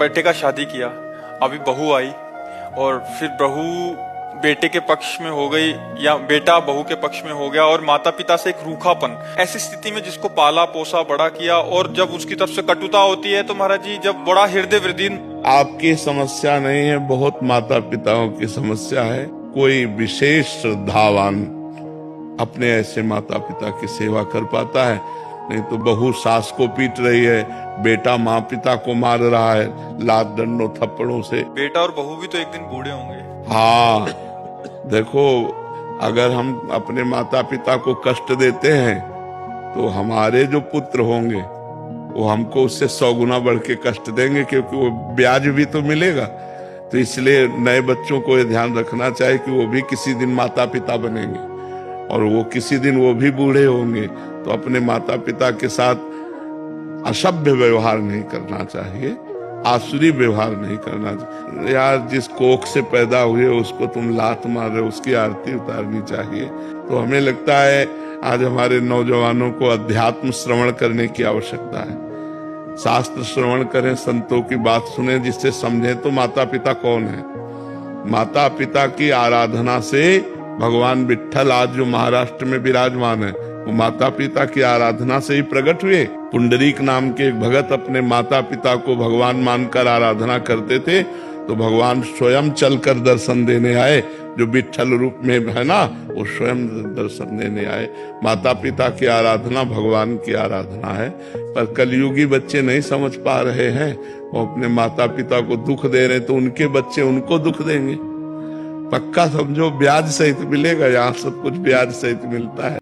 बेटे का शादी किया, अभी बहू आई और फिर बहू बेटे के पक्ष में हो गई या बेटा बहू के पक्ष में हो गया और माता पिता से एक रूखापन, ऐसी स्थिति में जिसको पाला पोसा बड़ा किया और जब उसकी तरफ से कटुता होती है तो महाराज जी जब बड़ा हृदय वृदीन। आपकी समस्या नहीं है, बहुत माता पिताओं की समस्या है। कोई विशेष श्रद्धावान अपने ऐसे माता पिता की सेवा कर पाता है, नहीं तो बहू सास को पीट रही है, बेटा माँ पिता को मार रहा है लात डंडों थप्पड़ों से। बेटा और बहू भी तो एक दिन बूढ़े होंगे। हाँ, देखो, अगर हम अपने माता पिता को कष्ट देते हैं तो हमारे जो पुत्र होंगे वो हमको उससे 100 गुना बढ़ के कष्ट देंगे, क्योंकि वो ब्याज भी तो मिलेगा। तो इसलिए नए बच्चों को ये ध्यान रखना चाहिए कि वो भी किसी दिन माता पिता बनेंगे और वो किसी दिन वो भी बूढ़े होंगे। तो अपने माता पिता के साथ असभ्य व्यवहार नहीं करना चाहिए, आसुरी व्यवहार नहीं करना चाहिए। यार, जिस कोख से पैदा हुए उसको तुम लात मार रहे हो, उसकी आरती उतारनी चाहिए। तो हमें लगता है आज हमारे नौजवानों को अध्यात्म श्रवण करने की आवश्यकता है। शास्त्र श्रवण करें, संतों की बात सुने, जिससे समझें तो माता पिता कौन है। माता पिता की आराधना से भगवान विट्ठल आज जो महाराष्ट्र में विराजमान है वो माता पिता की आराधना से ही प्रकट हुए। पुंडरीक नाम के एक भगत अपने माता पिता को भगवान मानकर आराधना करते थे, तो भगवान स्वयं चलकर दर्शन देने आए। जो विट्ठल रूप में है ना, वो स्वयं दर्शन देने आए। माता पिता की आराधना भगवान की आराधना है। पर कलयुगी बच्चे नहीं समझ पा रहे हैं, वो अपने माता पिता को दुख दे रहे, तो उनके बच्चे उनको दुख देंगे। पक्का समझो, ब्याज सहित मिलेगा। यहाँ सब कुछ ब्याज सहित मिलता है।